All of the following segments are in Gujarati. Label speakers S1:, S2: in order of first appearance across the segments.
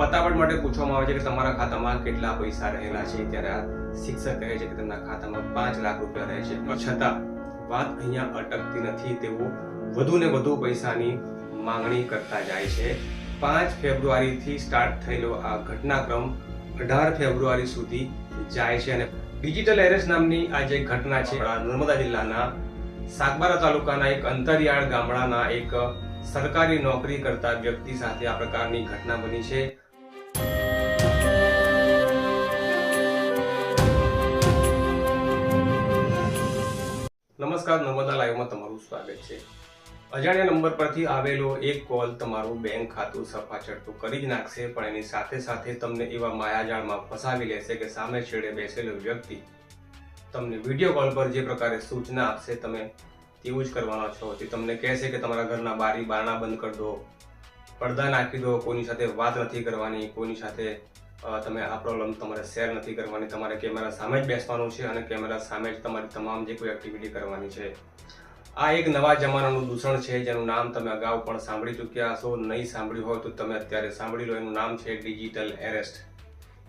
S1: પતાવટ માટે પૂછવામાં આવે છે કે તમારા ખાતામાં કેટલા પૈસા રહેલા છે, ત્યારે આ શિક્ષક કહે છે કે તેમના ખાતામાં 5 લાખ રૂપિયા રહે છે, પણ છતાં વાત અહીંયા અટકતી નથી. તેઓ વધુ ને વધુ પૈસાની માંગણી કરતા જાય છે. 5 ફેબ્રુઆરીથી સ્ટાર્ટ થયેલો આ ઘટનાક્રમ 18 ફેબ્રુઆરી સુધી જાય છે અને ડિજિટલ એરેસ્ટ નામની આ જે ઘટના છે નર્મદા જિલ્લાના સાગબારા તાલુકાના એક અંતરિયાળ ગામડાના એક સરકારી નોકરી કરતા વ્યક્તિ સાથે આ પ્રકારની ઘટના બની છે. નમસ્કાર, નર્મદા લાઈવમાં તમારું સ્વાગત છે. અજાણ્યા નંબર પરથી આવેલો એક કોલ તમારું બેંક ખાતું સફાચડતું કરી જ નાખશે, પણ એની સાથે સાથે તમને એવા માયાજાળમાં ફસાવી લેશે કે સામે છેડે બેસેલો વ્યક્તિ તમને વિડીયો કોલ પર જે પ્રકારે સૂચના આપશે તમે તેવું જ કરવાનો છો. તે તમને કહેશે કે તમારા ઘરના બારી બારણા બંધ કરી દો, પડદા નાખી દો, કોઈની સાથે વાત નથી કરવાની, કોઈની સાથે તમે આ પ્રોબ્લેમ તમારે શેર નથી કરવાની, તમારે કેમેરા સામે જ બેસવાનું છે અને કેમેરા સામે જ તમારી તમામ જે કોઈ એક્ટિવિટી કરવાની છે. આ એક નવા જમાનાનું દૂષણ છે જેનું નામ તમે અગાઉ પણ સાંભળી ચૂક્યા હશો. નહીં સાંભળ્યું હોય તો તમે અત્યારે સાંભળી લો. એનું નામ છે ડિજિટલ એરેસ્ટ.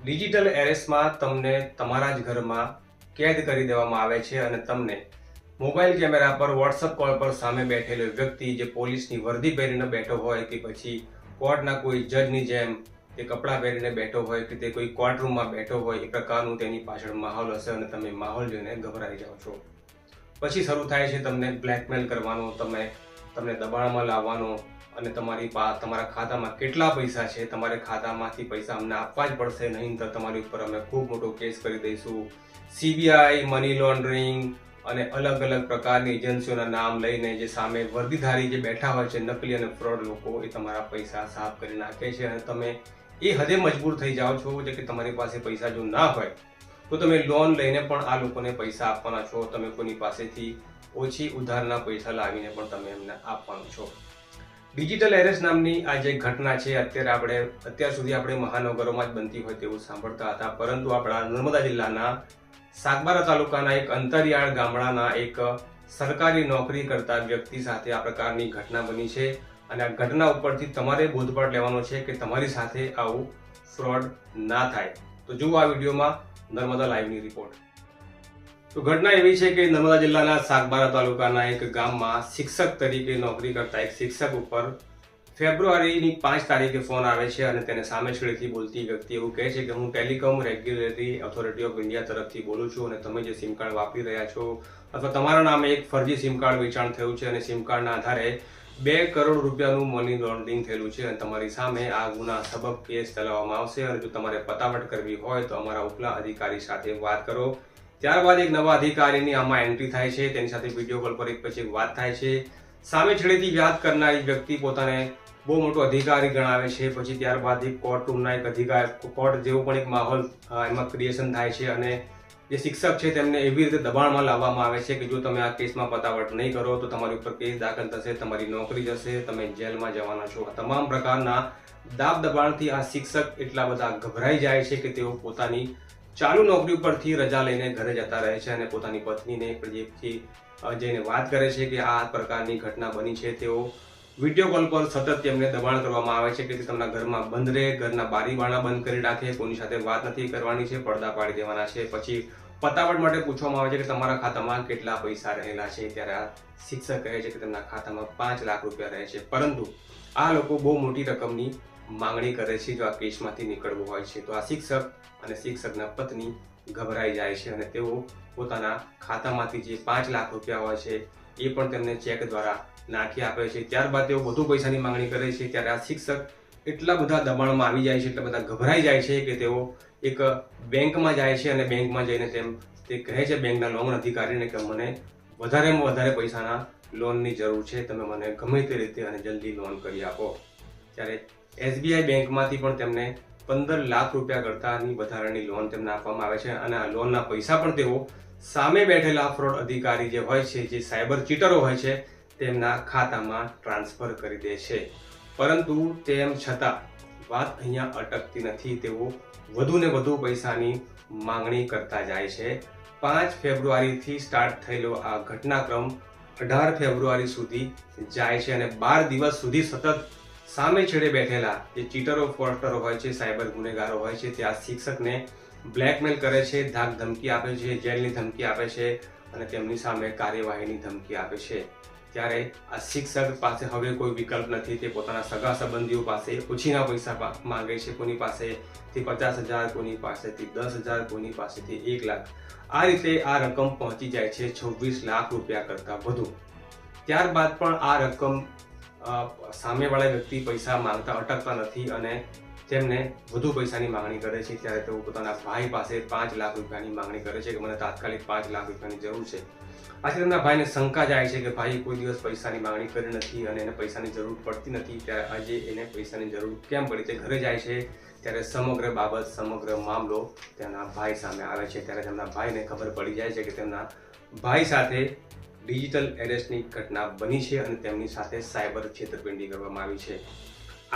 S1: ડિજિટલ એરેસ્ટમાં તમને તમારા જ ઘરમાં કેદ કરી દેવામાં આવે છે અને તમને મોબાઈલ કેમેરા પર વોટ્સઅપ કોલ પર સામે બેઠેલો વ્યક્તિ જે પોલીસની વર્દી પહેરીને બેઠો હોય કે પછી કોર્ટના કોઈ જજની જેમ તે કપડાં પહેરીને બેઠો હોય કે તે કોઈ કોર્ટરૂમમાં બેઠો હોય, એ પ્રકારનું તેની પાછળ માહોલ હશે અને તમે માહોલ જોઈને ગભરાઈ જાઓ છો. પછી શરૂ થાય છે તમને બ્લેકમેલ કરવાનો, તમને દબાણમાં લાવવાનો અને તમારા ખાતામાં કેટલા પૈસા છે, તમારે ખાતામાંથી પૈસા અમને આપવા જ પડશે, નહીં તો તમારી ઉપર અમે ખૂબ મોટો કેસ કરી દઈશું. CBI, મની લોન્ડરિંગ અને અલગ અલગ પ્રકારની એજન્સીઓના નામ લઈને જે સામે વર્દીધારી જે બેઠા હોય છે નકલી અને ફ્રોડ લોકો, એ તમારા પૈસા સાફ કરી નાખે છે અને તમે એ હદે મજબૂર થઈ જાઓ છો કે તમારી પાસે પૈસા જો ના હોય તો તમે લોન લઈને પણ આ લોકોને પૈસા આપવાના છો. તમે કોઈની પાસેથી ઓછી ઉધારના પૈસા લાવીને પણ તમે એમને આપવાનું છો. ડિજિટલ એરેસ્ટ નામની આ જે ઘટના છે અત્યાર સુધી આપણે મહાનગરોમાં જ બનતી હોય તેવું સાંભળતા હતા, પરંતુ આપણા નર્મદા જિલ્લાના સાગબારા તાલુકાના એક અંતરિયાળ ગામડાના એક સરકારી નોકરી કરતા વ્યક્તિ સાથે આ પ્રકારની ઘટના બની છે અને આ ઘટના ઉપરથી તમારે બોધપાઠ લેવાનો છે કે તમારી સાથે આવું ફ્રોડ ના થાય. તો જુઓ આ વિડીયોમાં નર્મદા લાઈવની રિપોર્ટ. તો ઘટના એવી છે કે નર્મદા જિલ્લાના સાગબારા તાલુકાના એક ગામમાં શિક્ષક તરીકે નોકરી કરતા એક શિક્ષક ઉપર ફેબ્રુઆરીની 5 તારીખે ફોન આવે છે અને તેને સામે છેડેથી બોલતી વ્યક્તિ એવું કહે છે કે હું telecom regulatory authority of India તરફથી બોલું છું અને તમે જે સિમ કાર્ડ વાપરી રહ્યા છો અથવા તમારા નામે એક ફરજી સિમ કાર્ડ વેચાણ થયું છે અને સિમ કાર્ડના આધારે 2 કરોડ રૂપિયાનું મની લોન્ડરિંગ થયેલું છે અને તમારી સામે આ ગુના સબબ કેસ ચલાવવામાં આવશે અને જો તમારે પતાવટ કરવી હોય તો અમારા ઉપલા અધિકારી સાથે વાત કરો. ત્યારબાદ એક નવા અધિકારીની આમાં એન્ટ્રી થાય છે, તેની સાથે વિડીયો કોલ પર એક પછી એક વાત થાય છે. સામે છેડેથી વાત કરનારી વ્યક્તિ પોતાને બહુ મોટો અધિકારી ગણાવે છે. પછી ત્યારબાદ એક કોર્ટરૂમના એક અધિકારી, કોર્ટ જેવો પણ એક માહોલ એમાં ક્રિએશન થાય છે અને જે શિક્ષક છે તેમને એવી રીતે દબાણમાં લાવવામાં આવે છે કે જો તમે આ કેસમાં પતાવટ નહીં કરો તો તમારી ઉપર કેસ દાખલ થશે, તમારી નોકરી જશે, તમે જેલમાં જવાના છો. આ તમામ પ્રકારના દાબ દબાણથી આ શિક્ષક એટલા બધા ગભરાઈ જાય છે કે તેઓ પોતાની ચાલુ નોકરી ઉપરથી રજા લઈને ઘરે જતા રહે છે અને પોતાની પત્નીને જઈને વાત કરે છે કે આ પ્રકારની ઘટના બની છે. તેઓ વિડીયો કોલ પર સતત તેમને દબાણ કરવામાં આવે છે કે તે તમારા ઘરમાં બંધ રહે, ઘરના બારી બારણા બંધ કરી રાખે, કોઈની સાથે વાત નથી કરવાની છે, પડદા પાડી દેવાના છે. પછી પતાવટ માટે પૂછવામાં આવે છે કે તમારા ખાતામાં કેટલા પૈસા રહેલા છે, ત્યારે આ શિક્ષક કહે છે કે તેમના ખાતામાં 5 લાખ રૂપિયા રહે છે, પરંતુ આ લોકો બહુ મોટી રકમની માંગણી કરે છે જો આ કેસમાંથી નીકળવું હોય છે. તો આ શિક્ષક અને શિક્ષકના પત્ની ગભરાઈ જાય છે અને તેઓ પોતાના ખાતામાંથી જે 5 લાખ રૂપિયા હોય છે એ પણ તેમને ચેક દ્વારા નાખી આપે છે. ત્યારબાદ તેઓ વધુ પૈસાની માંગણી કરે છે. ત્યારે આ શિક્ષક એટલા બધા દબાણમાં આવી જાય છે, એટલા બધા ગભરાઈ જાય છે કે તેઓ એક બેંકમાં જાય છે અને બેંકમાં જઈને તે કહે છે બેંકના લોન અધિકારીને કે મને વધારેમાં વધારે પૈસાના લોનની જરૂર છે, તમે મને ગમે તે રીતે અને જલ્દી લોન કરી આપો. ત્યારે SBI બેંકમાંથી પણ તેમને 15 લાખ રૂપિયા કરતાની વધારાની લોન તેમને આપવામાં આવે છે અને આ લોનના પૈસા પણ તેઓ સામે બેઠેલા ફ્રોડ અધિકારી જે હોય છે, જે સાયબર ચીટરો હોય છે, તેમના ખાતામાં ટ્રાન્સફર કરી દે છે. પરંતુ તેમ છતાં વાત અહીંયા અટકતી નથી. તેઓ વધુ ને વધુ પૈસાની માંગણી કરતા જાય છે. 5 ફેબ્રુઆરીથી સ્ટાર્ટ થયેલો આ ઘટનાક્રમ 18 ફેબ્રુઆરી સુધી જાય છે અને 12 દિવસ સુધી સતત સામે છેડે બેઠેલા જે ચીટરો ફ્રોડસ્ટરો હોય છે, સાયબર ગુનેગારો હોય છે, તે આ શિક્ષકને બ્લેકમેલ કરે છે, ધાક ધમકી આપે છે, જેલની ધમકી આપે છે અને તેમની સામે કાર્યવાહીની ધમકી આપે છે. ત્યારે આ શિક્ષક પાસે હવે કોઈ વિકલ્પ નથી. તે પોતાના સગા સંબંધીઓ પાસે ઓછીના પૈસા માંગે છે. કોની પાસેથી 50,000, કોની પાસેથી 10,000, કોની પાસેથી 1 લાખ. આ રીતે આ રકમ પહોંચી જાય છે 26 લાખ રૂપિયા કરતાં વધુ. ત્યારબાદ પણ આ રકમ સામેવાળા વ્યક્તિ પૈસા માંગતા અટકતા નથી અને તેમને વધુ પૈસાની માંગણી કરે છે. ત્યારે તેઓ પોતાના ભાઈ પાસે 5 લાખ રૂપિયાની માંગણી કરે છે કે મને તાત્કાલિક 5 લાખ રૂપિયાની જરૂર છે. આથી તેમના ભાઈને શંકા જાય છે કે ભાઈ કોઈ દિવસ પૈસાની માંગણી કરી નથી અને એને પૈસાની જરૂર પડતી નથી. ત્યારે આજે એને પૈસાની જરૂર કેમ પડી? તે ઘરે જાય છે ત્યારે સમગ્ર બાબત, સમગ્ર મામલો તેમના ભાઈ સામે આવે છે. ત્યારે તેમના ભાઈને ખબર પડી જાય છે કે તેમના ભાઈ સાથે ડિજિટલ એરેસ્ટની ઘટના બની છે અને તેમની સાથે સાયબર છેતરપિંડી કરવામાં આવી છે.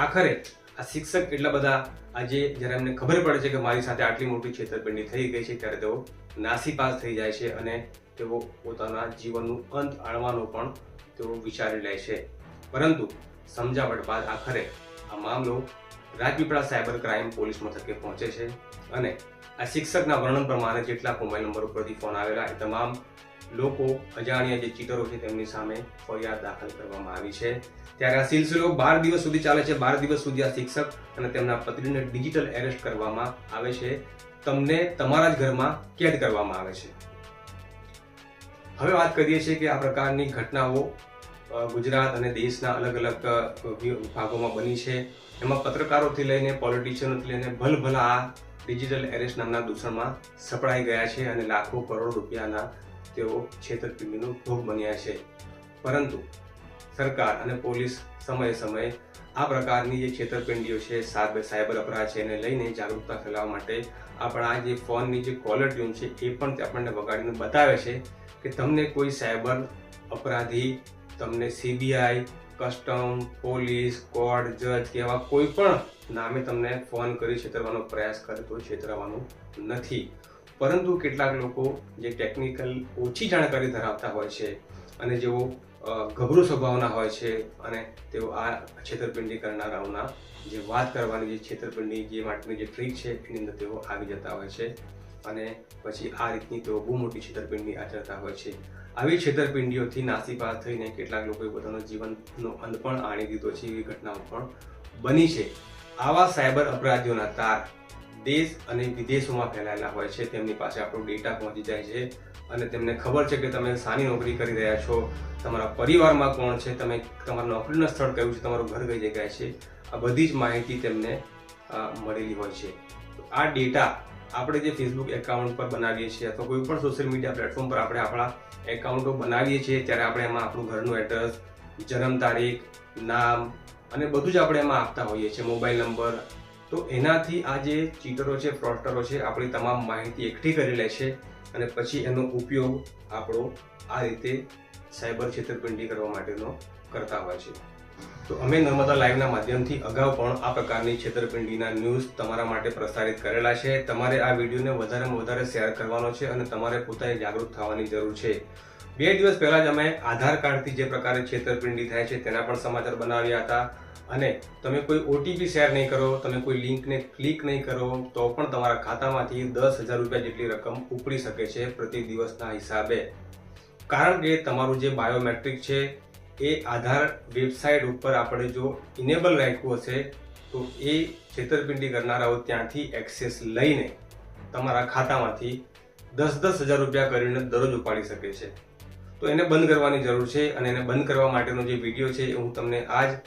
S1: આખરે આ શિક્ષક એટલા બધા આજે જ્યારે એમને ખબર પડે છે કે મારી સાથે આટલી મોટી છેતરપિંડી થઈ ગઈ છે, ત્યારે તેઓ નાસીપાસ થઈ જાય છે અને તેઓ પોતાના જીવનનું અંત આણવાનો પણ તેઓ વિચારી લે છે. પરંતુ સમજાવટ બાદ આખરે આ મામલો રાજપીપળા સાયબર ક્રાઇમ પોલીસ મથકે પહોંચે છે અને આ શિક્ષકના વર્ણન પ્રમાણે જેટલા મોબાઈલ નંબર ઉપરથી ફોન આવેલા એ તમામ લોકો, અજાણ્યા જે ચીટરો છે, તેમની સામે ફરિયાદ દાખલ કરવામાં આવી છે. ત્યારે આ સિલસિલો 12 દિવસ સુધી ચાલે છે. 12 દિવસ સુધી આ શિક્ષક અને તેમના પત્નીને ડિજિટલ એરેસ્ટ કરવામાં આવે છે. તમને તમારા જ ઘરમાં કેદ કરવામાં આવે છે. હવે વાત કરીએ છીએ કે આ પ્રકારની ઘટનાઓ ગુજરાત અને દેશના અલગ અલગ ભાગોમાં બની છે. એમાં પત્રકારોથી લઈને પોલિટિશિયનોથી લઈને ભલભલા આ ડિજિટલ એરેસ્ટ નામના દૂષણમાં સપડાઈ ગયા છે અને લાખો કરોડ રૂપિયાના તેઓ છેતરપિંડીનો ભોગ બન્યા છે. પરંતુ સરકાર અને પોલીસ સમયે સમયે આ પ્રકારની જે છેતરપિંડીઓ છે, સાયબર અપરાધ છે, એને લઈને જાગૃતતા ફેલાવવા માટે આપણા જે ફોનની જે કોલર ટ્યુન છે એ પણ આપણને વગાડીને બતાવે છે કે તમને કોઈ સાયબર અપરાધી તમને CBI, કસ્ટમ, પોલીસ, કોર્ટ, જજ કે એવા કોઈ પણ નામે તમને ફોન કરી છેતરવાનો પ્રયાસ કરે તો છેતરવાનું નથી. પરંતુ કેટલાક લોકો જે ટેકનિકલ ઓછી જાણકારી ધરાવતા હોય છે અને જેઓ ગભરું સ્વભાવના હોય છે અને તેઓ આ છેતરપિંડી કરનારાઓના જે વાત કરવાની જે છેતરપિંડી જે માટેની જે ટ્રીક છે એની અંદર તેઓ આવી જતા હોય છે અને પછી આ રીતની તેઓ બહુ મોટી છેતરપિંડી આચરતા હોય છે. આવી છેતરપિંડીઓથી નાસીપાસ થઈને કેટલાક લોકોએ પોતાનો જીવનનો અંત પણ આણી દીધો છે. એવી ઘટનાઓ પણ બની છે. આવા સાયબર અપરાધીઓના તાર દેશ અને વિદેશોમાં ફેલાયેલા હોય છે. તેમની પાસે આપણો ડેટા પહોંચી જાય છે અને તેમને ખબર છે કે તમે શાની નોકરી કરી રહ્યા છો, તમારા પરિવારમાં કોણ છે, તમે તમારા નોકરીનું સ્થળ કયું છે, તમારું ઘર કઈ જગ્યાએ છે, આ બધી જ માહિતી તેમને મળેલી હોય છે. આ ડેટા આપણે જે ફેસબુક એકાઉન્ટ પર બનાવીએ છીએ અથવા કોઈ પણ સોશિયલ મીડિયા પ્લેટફોર્મ પર આપણે આપણા એકાઉન્ટો બનાવીએ છીએ ત્યારે આપણે એમાં આપણું ઘરનું એડ્રેસ, જન્મ તારીખ, નામ અને બધું જ આપણે એમાં આપતા હોઈએ છીએ, મોબાઈલ નંબર. તો એનાથી આ જે ચીટરો છે, ફ્રોડસ્ટરો છે, આપણી તમામ માહિતી એકઠી કરી લે છે અને પછી એનો ઉપયોગ આપણો આ રીતે સાયબર છેતરપિંડી કરવા માટેનો કરતા હોય છે. તો અમે નર્મદા લાઈવના માધ્યમથી અગાઉ પણ આ પ્રકારની છેતરપિંડીના ન્યૂઝ તમારા માટે પ્રસારિત કરેલા છે. તમારે આ વિડીયોને વધારેમાં વધારે શેર કરવાનો છે અને તમારે પોતાને જાગૃત થવાની જરૂર છે. 2 દિવસ પહેલા જ અમે આધાર કાર્ડથી જે પ્રકારે છેતરપિંડી થાય છે તેના પણ સમાચાર બનાવ્યા હતા અને તમે કોઈ OTP શેર નહીં કરો, તમે કોઈ લિંકને ક્લિક નહીં કરો તો પણ તમારા ખાતામાંથી 10,000 રૂપિયા જેટલી રકમ ઉપડી શકે છે પ્રતિ દિવસના હિસાબે. કારણ કે તમારું જે બાયોમેટ્રિક છે એ આધાર વેબસાઇટ ઉપર આપણે જો ઇનેબલ રાખ્યું હશે તો એ છેતરપિંડી કરનારાઓ ત્યાંથી એક્સેસ લઈને તમારા ખાતામાંથી 10,000 રૂપિયા કરીને દરરોજ ઉપાડી શકે છે. તો એને બંધ કરવાની જરૂર છે અને એને બંધ કરવા માટેનો જે વિડીયો છે એ હું તમને આ જ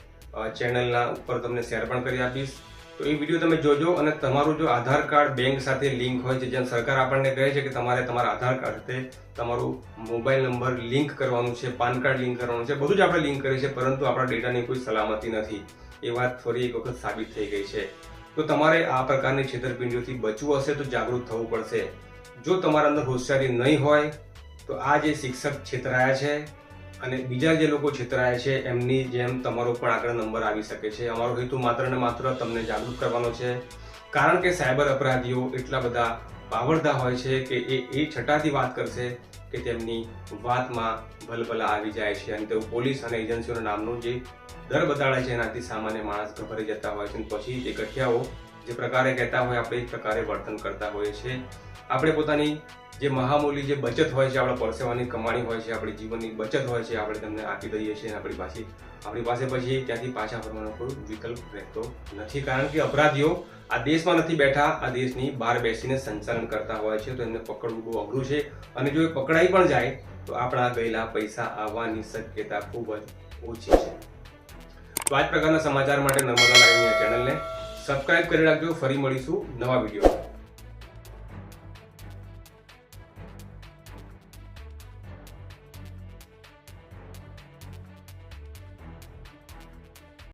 S1: ચેનલના ઉપર તમને શેર પણ કરી આપીશ. તો એ વિડીયો તમે જોજો અને તમારું જો આધાર કાર્ડ બેંક સાથે લિંક હોય છે, જેમ સરકાર આપણને કહે છે કે તમારે તમારા આધાર કાર્ડ સાથે તમારું મોબાઈલ નંબર લિંક કરવાનું છે, પાન કાર્ડ લિંક કરવાનું છે, બધું જ આપણે લિંક કરીએ છીએ, પરંતુ આપણા ડેટાની કોઈ સલામતી નથી. એ વાત ફરી એક વખત સાબિત થઈ ગઈ છે. તો તમારે આ પ્રકારની છેતરપિંડીઓથી બચવું હશે તો જાગૃત થવું પડશે. જો તમારા અંદર હોશિયારી નહીં હોય તો આ જે શિક્ષક છેતરાયા છે અને બીજા જે લોકો છેતરાયા છે એમની જેમ તમારો પણ આગળ નંબર આવી શકે છે. અમારો હેતુ માત્ર ને માત્ર તમને જાગૃત કરવાનો છે. કારણ કે સાયબર અપરાધીઓ એટલા બધા બાવળદા હોય છે કે એ છટાથી વાત કરશે કે તેમની વાતમાં ભલભલા આવી જાય છે અને તેઓ પોલીસ અને એજન્સીઓના નામનું જે દર બતાડે છે એનાથી સામાન્ય માણસ ગભરાઈ જતા હોય છે. પછી એ ગઠિયાઓ જે પ્રકારે કહેતા હોય આપણે એ પ્રકારે વર્તન કરતા હોઈએ છીએ. આપણે પોતાની જે મહામૂલી જે બચત હોય છે, આપણા પરસેવાની કમાણી હોય છે, આપણી જીવનની બચત હોય છે, આપણે તેમને આપી દઈએ છીએ. આપણી પાસે પછી ત્યાંથી પાછા ફરવાનો કોઈ વિકલ્પ રહેતો નથી. કારણ કે અપરાધીઓ આ દેશમાં નથી બેઠા, આ દેશની બહાર બેસીને સંચાલન કરતા હોય છે. તો એમને પકડવું બહુ અઘરું છે. અને જો એ પકડાઈ પણ જાય તો આપણા ગયેલા પૈસા આવવાની શક્યતા ખૂબ જ ઓછી છે. તો આ જ પ્રકારના સમાચાર માટે નર્મદા લાઈવની આ ચેનલને સબસ્ક્રાઇબ કરી રાખજો. ફરી મળીશું નવા વિડીયો.